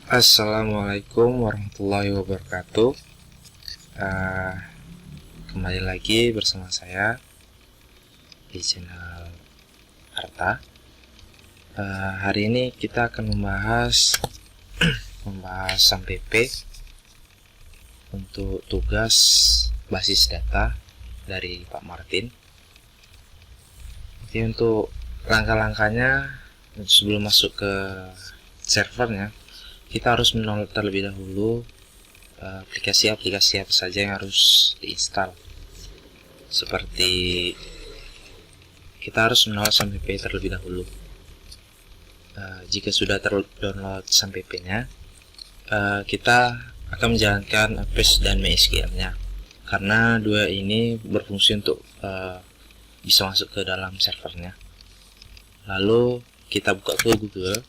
Assalamualaikum warahmatullahi wabarakatuh. Eh, Kembali lagi bersama saya di channel Arta. Hari ini kita akan membahas SAM PP untuk tugas basis data dari Pak Martin. Jadi untuk langkah-langkahnya sebelum masuk ke servernya, kita harus mendownload terlebih dahulu aplikasi-aplikasi apa saja yang harus diinstal. Seperti kita harus mendownload SAM PP terlebih dahulu. Jika sudah terdownload SAM PP-nya, kita akan menjalankan Apache dan MySQL-nya, karena dua ini berfungsi untuk bisa masuk ke dalam servernya. Lalu kita buka ke Google,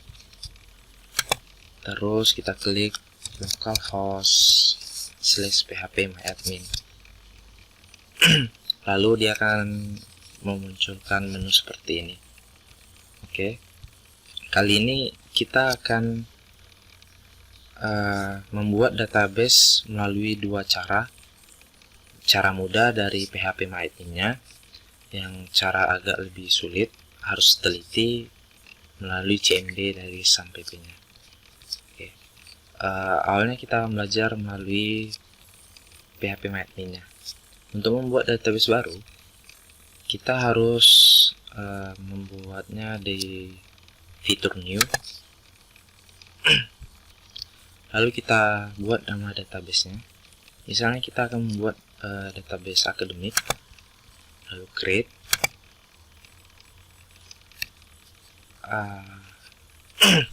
terus kita klik localhost/phpMyAdmin. Lalu dia akan memunculkan menu seperti ini. Oke, kali ini kita akan membuat database melalui dua cara. Cara mudah dari phpMyAdmin-nya, yang cara agak lebih sulit harus teliti melalui CMD dari SAM PP-nya. Oke. Awalnya kita belajar melalui phpMyAdmin-nya. Untuk membuat database baru, kita harus membuatnya di fitur new. Lalu kita buat nama database-nya. Misalnya kita akan membuat database akademik. Lalu create.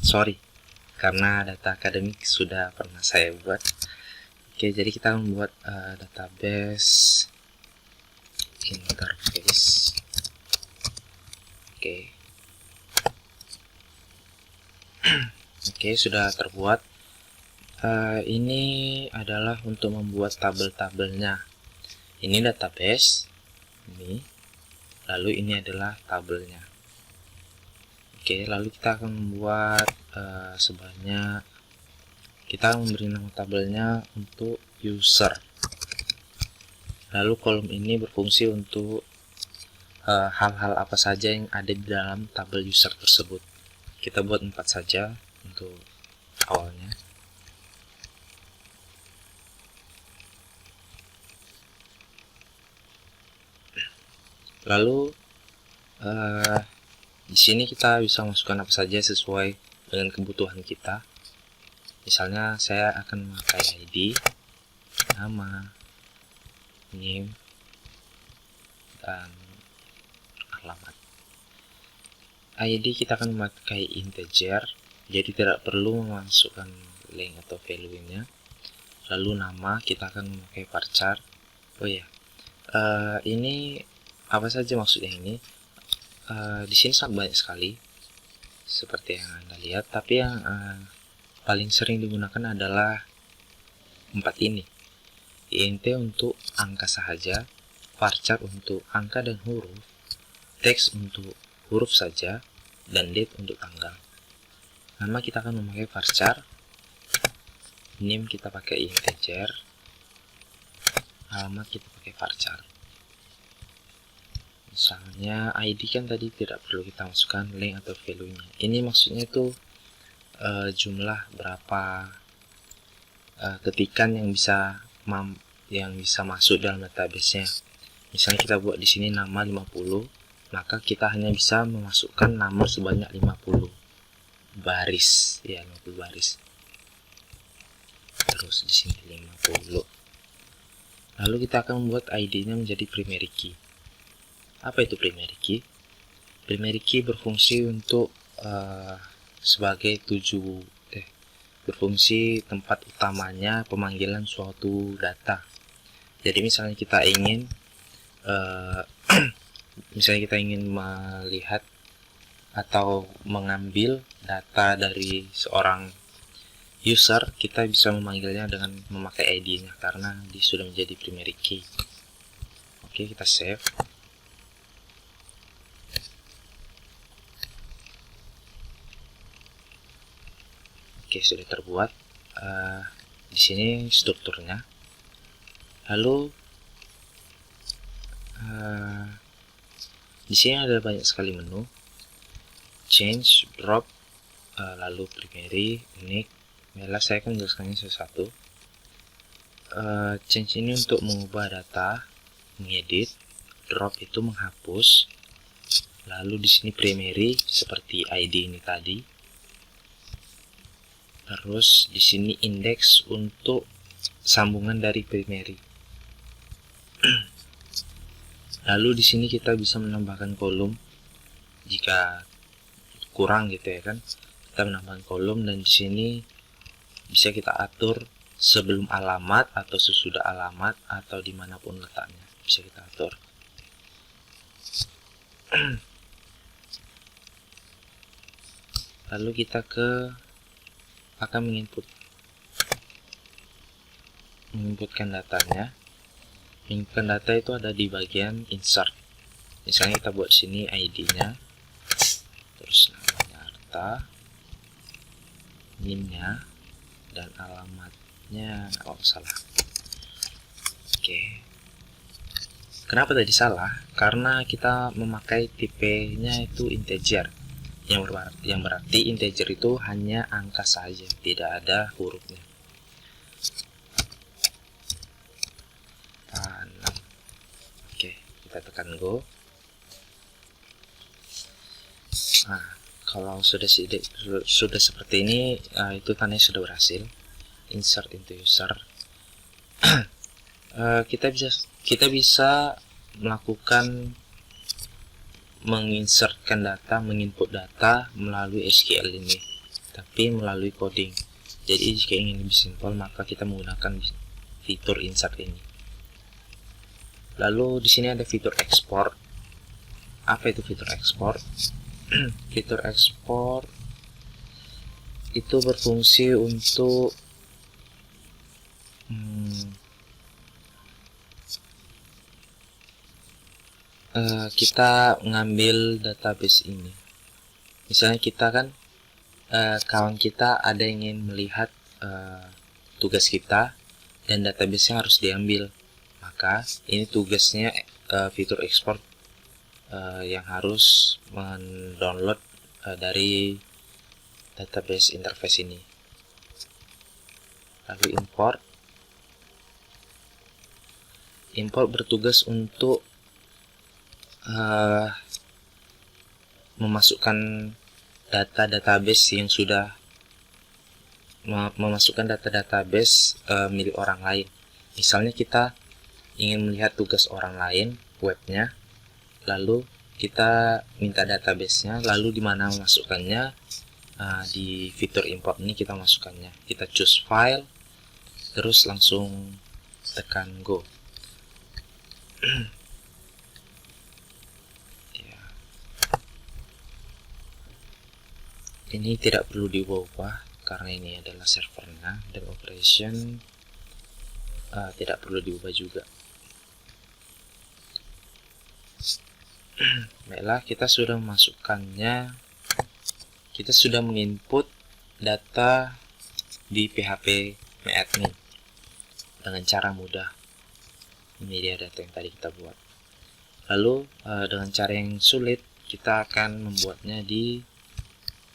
Sorry, karena data akademik sudah pernah saya buat. Oke, jadi kita membuat database interface. Oke. Oke, sudah terbuat. Ini adalah untuk membuat tabel-tabelnya. Ini database, ini, lalu ini adalah tabelnya. Oke, lalu kita akan membuat sebanyak, kita memberi nama tabelnya untuk user. Lalu kolom ini berfungsi untuk hal-hal apa saja yang ada di dalam tabel user tersebut. Kita buat 4 saja untuk awalnya. Lalu di sini kita bisa masukkan apa saja sesuai dengan kebutuhan kita. Misalnya saya akan memakai ID, nama, name, dan alamat. ID kita akan memakai integer, jadi tidak perlu memasukkan link atau value-nya. Lalu nama kita akan memakai varchar. Oh ya, ini apa saja maksudnya ini? Di sini sangat banyak sekali, seperti yang Anda lihat. Tapi yang paling sering digunakan adalah 4 ini. int untuk angka saja, varchar untuk angka dan huruf, teks untuk huruf saja, dan date untuk tanggal. Nama kita akan memakai varchar, name kita pakai integer, alamat kita pakai varchar. Misalnya ID kan tadi tidak perlu kita masukkan link atau value-nya. Ini maksudnya itu jumlah berapa ketikan yang bisa masuk dalam database-nya. Misalnya kita buat di sini nama 50, maka kita hanya bisa memasukkan nama sebanyak 50 baris, ya 50 baris. Terus di sini 50. Lalu kita akan membuat ID-nya menjadi primary key. Apa itu primary key? Primary key berfungsi untuk sebagai berfungsi tempat utamanya pemanggilan suatu data. Jadi misalnya kita ingin melihat atau mengambil data dari seorang user, kita bisa memanggilnya dengan memakai ID-nya karena dia sudah menjadi primary key. Oke, kita save. Oke, sudah terbuat. Di sini strukturnya. Lalu di sini ada banyak sekali menu, change, drop, lalu primary, unique. Baiklah, saya akan menjelaskannya satu-satu. Change ini untuk mengubah data, mengedit, drop itu menghapus. Lalu di sini primary seperti ID ini tadi. Terus di sini index untuk sambungan dari primary. Lalu di sini kita bisa menambahkan kolom jika kurang gitu ya kan. Kita menambahkan kolom, dan di sini bisa kita atur sebelum alamat atau sesudah alamat atau dimanapun letaknya bisa kita atur. Lalu kita akan menginputkan datanya. Menginputkan data itu ada di bagian insert. Misalnya kita buat sini ID-nya, terus namanya harta, NIM-nya, dan alamatnya. Oh, salah. Oke. Kenapa tadi salah? Karena kita memakai tipenya itu integer. Yang berarti integer itu hanya angka saja, tidak ada hurufnya. 6. Oke, kita tekan go. Nah, kalau sudah seperti ini, itu tandanya sudah berhasil. Insert into user. Kita bisa melakukan menginsertkan data, menginput data melalui SQL ini, tapi melalui coding. Jadi jika ingin lebih simpel, maka kita menggunakan fitur insert ini. Lalu di sini ada fitur export. Apa itu fitur export? Fitur export itu berfungsi untuk kita mengambil database ini. Misalnya kita kan kawan kita ada yang ingin melihat tugas kita dan database-nya harus diambil, maka ini tugasnya fitur export yang harus mendownload dari database interface ini. Lalu import bertugas untuk memasukkan data database yang sudah memasukkan data database milik orang lain. Misalnya kita ingin melihat tugas orang lain, webnya, lalu kita minta database-nya, lalu di mana memasukkannya, di fitur import ini kita masukkannya. Kita choose file, terus langsung tekan go. Ini tidak perlu diubah karena ini adalah servernya, dan operation tidak perlu diubah juga. Baiklah, kita sudah memasukkannya. Kita sudah menginput data di PHP MyAdmin dengan cara mudah. Ini dia data yang tadi kita buat. Lalu dengan cara yang sulit, kita akan membuatnya di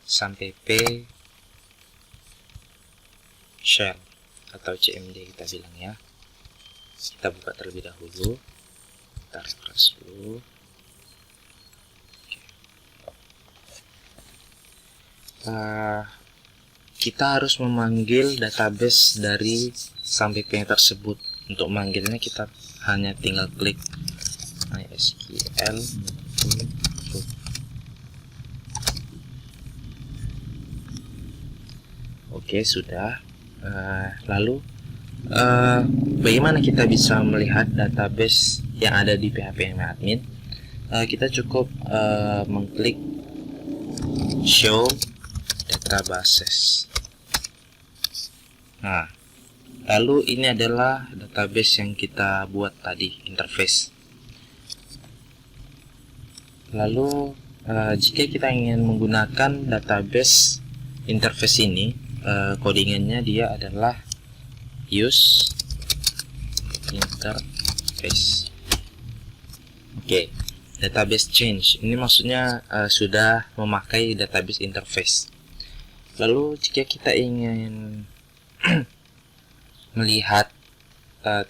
SAMPP shell atau CMD kita bilang ya. Kita buka terlebih dahulu, kita refresh dulu. Kita harus memanggil database dari SAMPP tersebut. Untuk memanggilnya kita hanya tinggal klik MySQL. Oke, sudah. Lalu bagaimana kita bisa melihat database yang ada di PHP MyAdmin? Kita cukup mengklik show databases. Nah, lalu ini adalah database yang kita buat tadi, interface. Lalu jika kita ingin menggunakan database interface ini, codingannya dia adalah use interface. Oke, database change ini maksudnya sudah memakai database interface. Lalu jika kita ingin melihat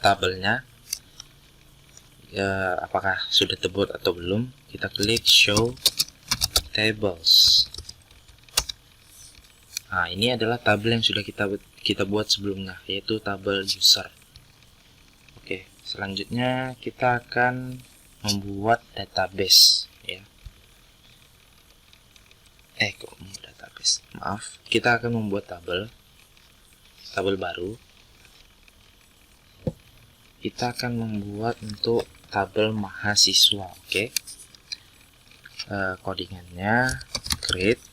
tabelnya, apakah sudah terbuat atau belum, kita klik show tables. Nah, ini adalah tabel yang sudah kita buat sebelumnya, yaitu tabel user. Oke, selanjutnya kita akan membuat database, ya. Kok database? Maaf, kita akan membuat tabel baru. Kita akan membuat untuk tabel mahasiswa. Oke. Codingannya create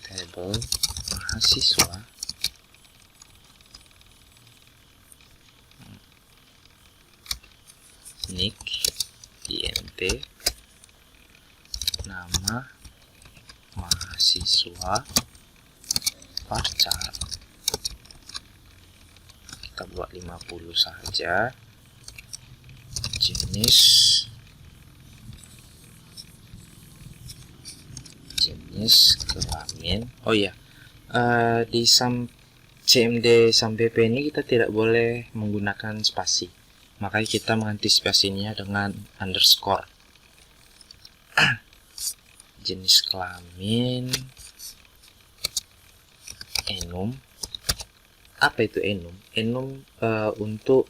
table mahasiswa nick int nama mahasiswa varchar, kita buat 50 saja. Jenis kelamin. Oh ya, di CMD sampai P ini kita tidak boleh menggunakan spasi, makanya kita mengantisipasinya dengan underscore. Jenis kelamin enum. Apa itu enum? Enum untuk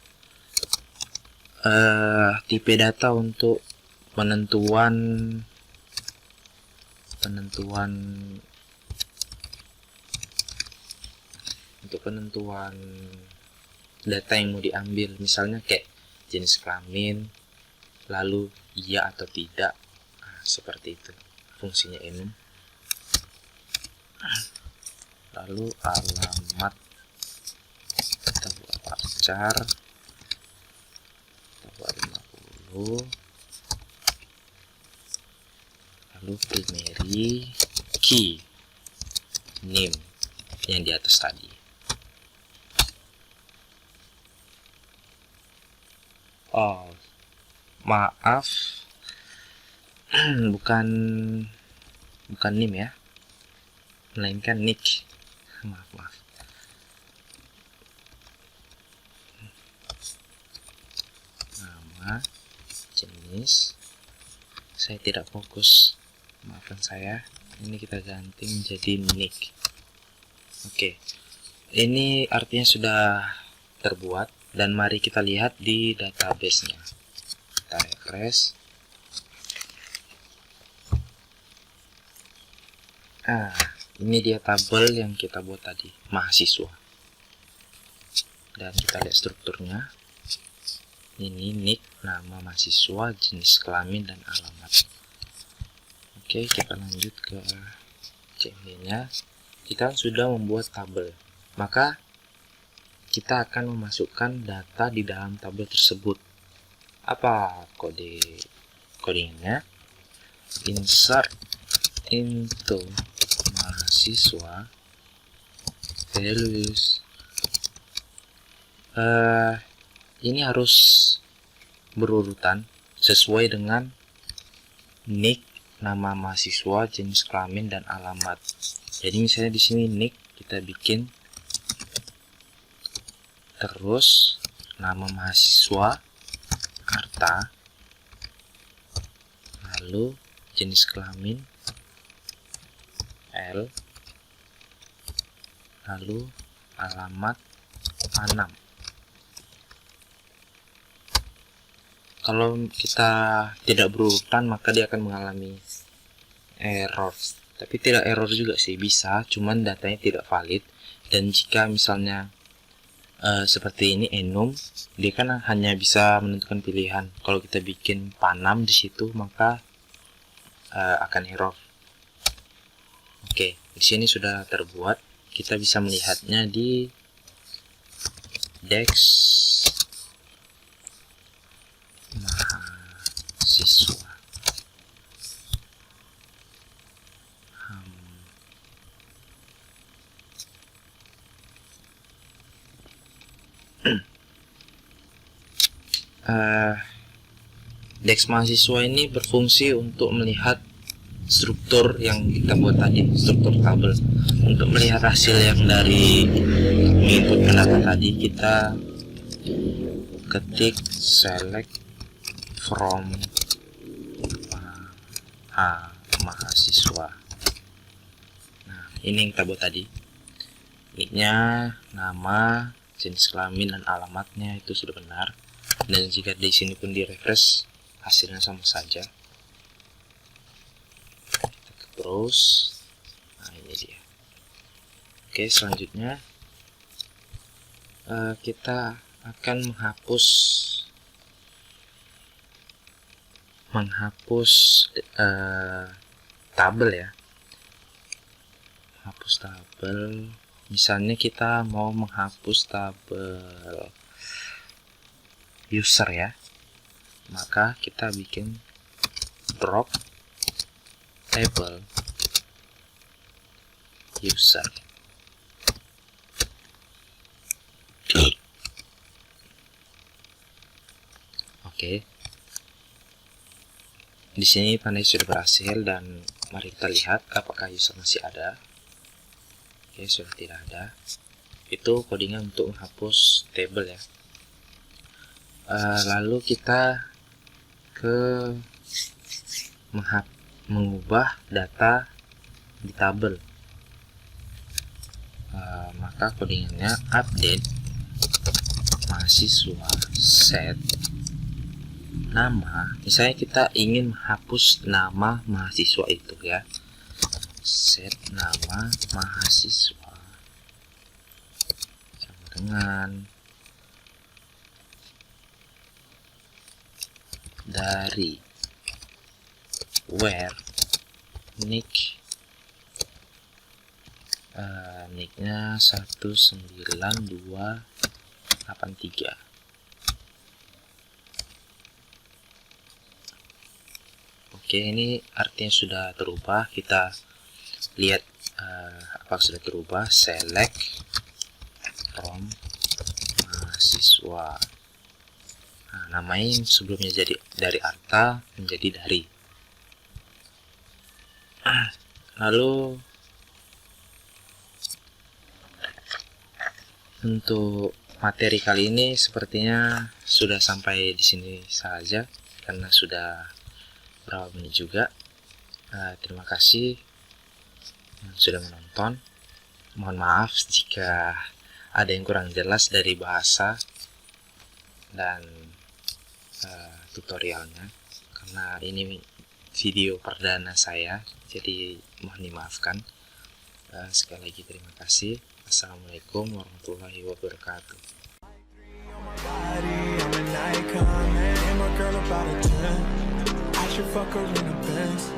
tipe data untuk penentuan data yang mau diambil, misalnya kayak jenis kelamin, lalu iya atau tidak. Nah, seperti itu fungsinya enum. Lalu alamat, kita buat varchar, kita buat 50. Lalu primary key name yang di atas tadi. Oh, maaf, bukan name ya, melainkan nick. Maaf. Nama, jenis, saya tidak fokus, maafkan saya. Ini kita ganti menjadi nick. Oke, ini artinya sudah terbuat, dan mari kita lihat di database-nya. Kita refresh. Ini dia tabel yang kita buat tadi, mahasiswa. Dan kita lihat strukturnya. Ini nick, nama mahasiswa, jenis kelamin, dan alamat. Oke, kita lanjut ke CMD-nya. Kita sudah membuat tabel, maka kita akan memasukkan data di dalam tabel tersebut. Apa codingnya? Insert into mahasiswa values. Ini harus berurutan sesuai dengan nick, nama mahasiswa, jenis kelamin, dan alamat. Jadi misalnya di sini nick kita bikin, terus nama mahasiswa Arta, lalu jenis kelamin L, lalu alamat 6. Kalau kita tidak berurutan maka dia akan mengalami error. Tapi tidak error juga sih, bisa, cuman datanya tidak valid. Dan jika misalnya seperti ini enum, dia kan hanya bisa menentukan pilihan. Kalau kita bikin panam di situ maka akan error. Oke, di sini sudah terbuat. Kita bisa melihatnya di Dex mahasiswa Dex mahasiswa ini berfungsi untuk melihat struktur yang kita buat tadi, struktur tabel. Untuk melihat hasil yang dari menginputkan data tadi, kita ketik select from mahasiswa. Nah, ini yang kita buat tadi. Nicknya, nama, jenis kelamin, dan alamatnya itu sudah benar. Dan jika di sini pun di refresh, hasilnya sama saja. Kita ke browse. Nah, ini dia. Oke, selanjutnya kita akan menghapus tabel ya. Hapus tabel. Misalnya kita mau menghapus tabel user ya, maka kita bikin drop table user. Oke. Di sini tandanya sudah berhasil, dan mari kita lihat apakah user masih ada. Oke, sudah tidak ada. Itu codingan untuk menghapus table ya. Lalu kita ke mengubah data di tabel. Maka codingannya update mahasiswa set nama. Misalnya kita ingin menghapus nama mahasiswa itu ya, set nama mahasiswa sama dengan dari where nicknya 19283. Oke, ini artinya sudah terubah. Kita lihat apa sudah terubah. Select from mahasiswa. Nah, namanya yang sebelumnya jadi dari Arta menjadi dari. Lalu untuk materi kali ini sepertinya sudah sampai di sini saja, karena sudah berapa menit juga. Terima kasih yang sudah menonton. Mohon maaf jika ada yang kurang jelas dari bahasa dan tutorialnya, karena ini video perdana saya, jadi mohon dimaafkan. Sekali lagi terima kasih. Assalamualaikum warahmatullahi wabarakatuh. Fuck her in the Benz.